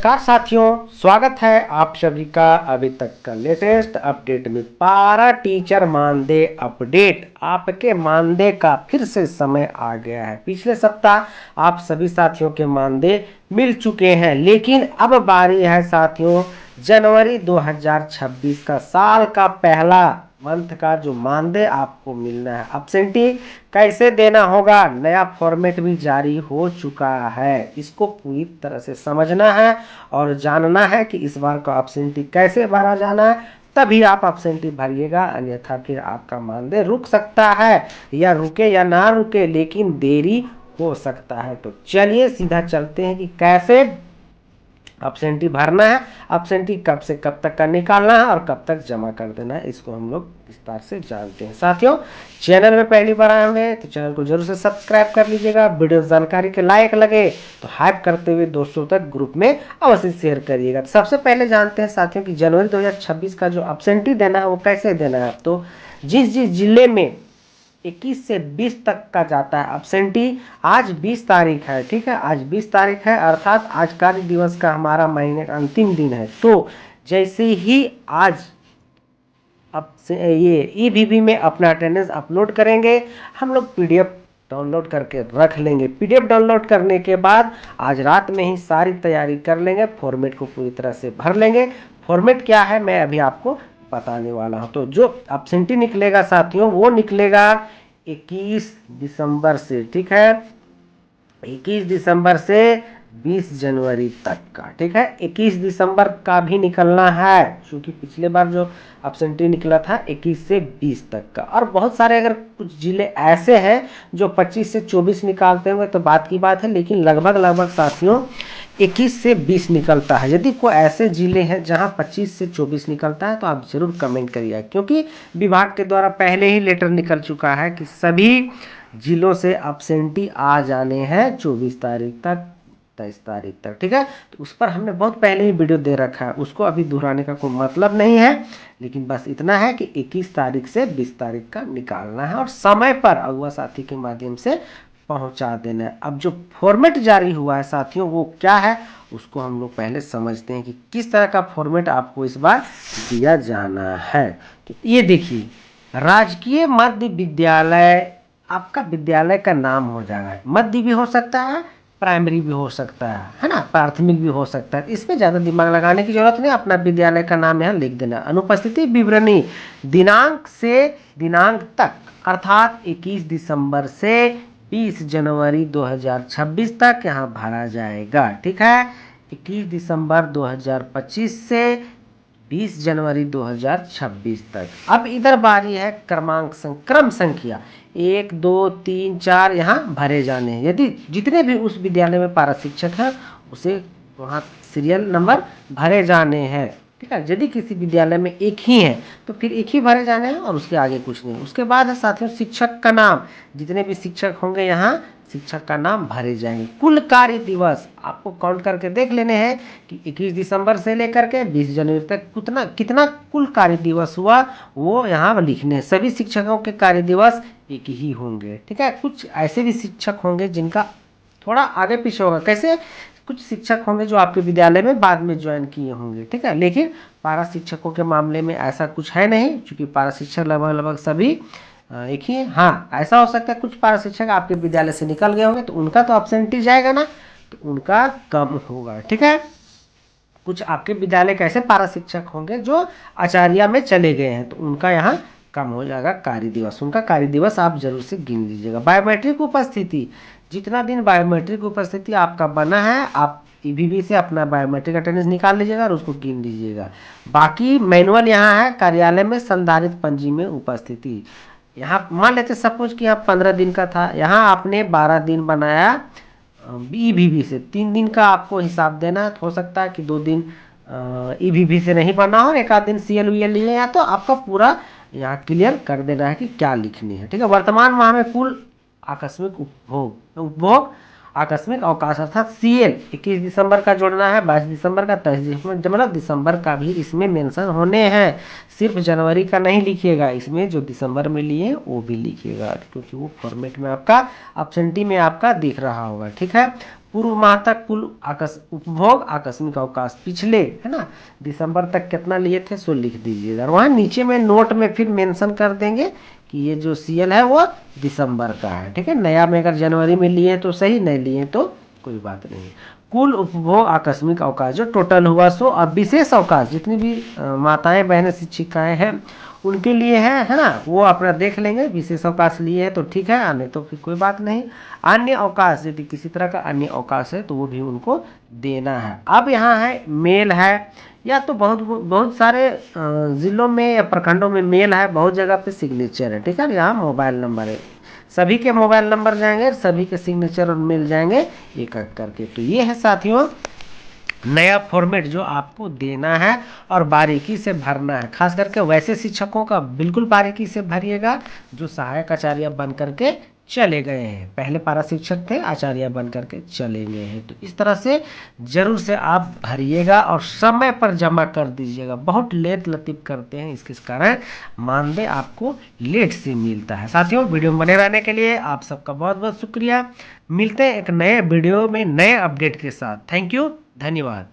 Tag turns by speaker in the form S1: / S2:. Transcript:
S1: नमस्कार साथियों, स्वागत है आप सभी का अभी तक का लेटेस्ट अपडेट में। पारा टीचर मानदेय अपडेट, आपके मानदेय का फिर से समय आ गया है। पिछले सप्ताह आप सभी साथियों के मानदेय मिल चुके हैं, लेकिन अब बारी है साथियों जनवरी 2026 का, साल का पहला मंथ का जो मानदेय आपको मिलना है। अब्सेंटी कैसे देना होगा, नया फॉर्मेट भी जारी हो चुका है। इसको पूरी तरह से समझना है और जानना है कि इस बार का अब्सेंटी कैसे भरा जाना है, तभी आप अब्सेंटी भरिएगा। अन्यथा फिर आपका मानदेय रुक सकता है, या रुके या ना रुके, लेकिन देरी हो सकता है। तो चलिए सीधा चलते हैं कि कैसे अब्सेंटी भरना है, अब्सेंटी कब से कब तक का निकालना है और कब तक जमा कर देना है, इसको हम लोग विस्तार से जानते हैं। साथियों, चैनल में पहली बार आए हुए हैं तो चैनल को जरूर से सब्सक्राइब कर लीजिएगा। वीडियो जानकारी के लायक लगे तो हाइप करते हुए दोस्तों तक ग्रुप में अवश्य शेयर करिएगा। तो सबसे पहले जानते हैं साथियों कि जनवरी 2026 का जो अब्सेंटी देना है वो कैसे देना है। तो जिस जिस जिले में 21 से 20 तक का जाता है अब्सेंटी, आज 20 तारीख है, ठीक है, आज 20 तारीख है, अर्थात आज कार्य दिवस का हमारा महीने का अंतिम दिन है। तो जैसे ही आज अब से ये ईबीबी में अपना अटेंडेंस अपलोड करेंगे, हम लोग पीडीएफ डाउनलोड करके रख लेंगे। पीडीएफ डाउनलोड करने के बाद आज रात में ही सारी तैयारी कर लेंगे, फॉर्मेट को पूरी तरह से भर लेंगे। फॉर्मेट क्या है मैं अभी आपको बताने वाला हूं। तो जो अब्सेंटी निकलेगा साथियों वो निकलेगा 21 दिसंबर से, ठीक है, 21 दिसंबर से 20 जनवरी तक का, ठीक है। 21 दिसंबर का भी निकलना है, क्योंकि पिछले बार जो अब्सेंटी निकला था 21 से 20 तक का। और बहुत सारे अगर कुछ जिले ऐसे हैं जो 25 से 24 निकालते होंगे तो बात की बात है, लेकिन लगभग साथियों 21 से 20 निकलता है। यदि कोई ऐसे जिले हैं जहां 25 से 24 निकलता है तो आप जरूर कमेंट करिए, क्योंकि विभाग के द्वारा पहले ही लेटर निकल चुका है कि सभी जिलों से अब्सेंटी आ जाने हैं 24 तारीख तक, 23 तारीख तक, ठीक है। तो उस पर हमने बहुत पहले ही वीडियो दे रखा है, उसको अभी दोहराने का कोई मतलब नहीं है, लेकिन बस इतना है कि 21 तारीख से 20 तारीख का निकालना है और समय पर अगुआ साथी के माध्यम से पहुंचा देना है। अब जो फॉर्मेट जारी हुआ है साथियों वो क्या है, उसको हम लोग पहले समझते हैं कि किस तरह का फॉर्मेट आपको इस बार दिया जाना है। तो ये देखिए, राजकीय मध्य विद्यालय, आपका विद्यालय का नाम हो जाएगा, मध्य भी हो सकता है, प्राइमरी भी हो सकता है ना, प्राथमिक भी हो सकता है। इसमें ज़्यादा दिमाग लगाने की जरूरत नहीं, अपना विद्यालय का नाम यहाँ लिख देना। अनुपस्थिति विवरणी दिनांक से दिनांक तक, अर्थात 21 दिसंबर से 20 जनवरी 2026 तक यहाँ भरा जाएगा, ठीक है। 21 दिसंबर 2025 से 20 जनवरी 2026 तक। अब इधर बारी है क्रम संख्या 1 2 3 4 यहाँ भरे जाने हैं। यदि जितने भी उस विद्यालय में पारा शिक्षक हैं उसे वहाँ सीरियल नंबर भरे जाने हैं, ठीक है। यदि किसी विद्यालय में एक ही है तो फिर एक ही भरे जाने हैं और उसके आगे कुछ नहीं। उसके बाद है साथियों शिक्षक का नाम, जितने भी शिक्षक होंगे यहाँ शिक्षक का नाम भरे जाएंगे। कुल कार्य दिवस आपको काउंट करके देख लेने हैं कि 21 दिसंबर से लेकर के 20 जनवरी तक कितना कुल कार्य दिवस हुआ, वो यहाँ लिखने हैं। सभी शिक्षकों के कार्य दिवस एक ही होंगे, ठीक है। कुछ ऐसे भी शिक्षक होंगे जिनका थोड़ा आगे पीछे होगा, कैसे, कुछ शिक्षक होंगे जो आपके विद्यालय में बाद में ज्वाइन किए होंगे, ठीक है। लेकिन पारा शिक्षकों के मामले में ऐसा कुछ है नहीं, क्योंकि पारा शिक्षक लगभग सभी एक ही है। हाँ, ऐसा हो सकता है कुछ पारा शिक्षक आपके विद्यालय से निकल गए होंगे तो उनका तो अब्सेंटी जाएगा ना, तो उनका कम होगा, ठीक है। कुछ आपके विद्यालय के ऐसे पारा शिक्षक होंगे जो आचार्य में चले गए हैं तो उनका यहाँ कम हो जाएगा कार्य दिवस, उनका कार्य दिवस आप जरूर से गिन लीजिएगा। बायोमेट्रिक उपस्थिति, जितना दिन बायोमेट्रिक उपस्थिति आपका बना है आप ईबीबी से अपना बायोमेट्रिक अटेंडेंस निकाल लीजिएगा और उसको गिन लीजिएगा। बाकी मैनुअल यहाँ है कार्यालय में संधारित पंजी में उपस्थिति। यहाँ मान लेते सपोज कि यहाँ 15 दिन का था, यहाँ आपने 12 दिन बनाया ईबीबी से, 3 दिन का आपको हिसाब देना है। हो सकता है कि 2 दिन ईबीबी से नहीं बना हो, एक आध दिन सीएल वीएल लिए, या तो आपका पूरा यहाँ क्लियर कर देना है कि क्या लिखनी है, ठीक है। वर्तमान माह में कुल आकस्मिक उपभोग आकस्मिक अवकाश अर्थात सीएल 21 दिसंबर का जोड़ना है, 22 दिसंबर का, 23 दिसंबर, मतलब दिसंबर का भी इसमें मेंशन होने हैं। सिर्फ जनवरी का नहीं लिखिएगा, इसमें जो दिसंबर में लिए वो भी लिखिएगा, क्योंकि वो फॉर्मेट में आपका अब्सेंटी में आपका दिख रहा होगा, ठीक है। पूर्व माह तक कुल उपभोग आकस्मिक अवकाश पिछले, है ना, दिसंबर तक कितना लिए थे सो लिख दीजिएगा। और वहाँ नीचे में नोट में फिर मेंशन कर देंगे कि ये जो सीएल है वो दिसंबर का है, ठीक है। नया में अगर जनवरी में लिए तो सही, नहीं लिए तो कोई बात नहीं। कुल उपभोग आकस्मिक अवकाश जो टोटल हुआ सो, अब विशेष अवकाश जितनी भी माताएं बहनें शिक्षिकाएं हैं उनके लिए है ना, वो अपना देख लेंगे। विशेष अवकाश लिए है तो ठीक है, आने तो फिर कोई बात नहीं। अन्य अवकाश यदि किसी तरह का अन्य अवकाश है तो वो भी उनको देना है। अब यहाँ है मेल है, या तो बहुत बहुत सारे जिलों में या प्रखंडों में मेल है, बहुत जगह पे सिग्नेचर है, ठीक है। यहाँ मोबाइल नंबर है, सभी के मोबाइल नंबर जाएंगे, सभी के सिग्नेचर और मिल जाएंगे एक एक करके। तो ये है साथियों नया फॉर्मेट जो आपको देना है और बारीकी से भरना है। खास करके वैसे शिक्षकों का बिल्कुल बारीकी से भरिएगा जो सहायक आचार्य बन करके चले गए हैं, पहले पारा शिक्षक थे, आचार्य बन करके चले गए हैं। तो इस तरह से जरूर से आप भरिएगा और समय पर जमा कर दीजिएगा। बहुत लेट लतीफ करते हैं, इसके कारण मानदेय आपको लेट से मिलता है। साथियों वीडियो में बने रहने के लिए आप सबका बहुत बहुत शुक्रिया। मिलते हैं एक नए वीडियो में नए अपडेट के साथ। थैंक यू, धन्यवाद।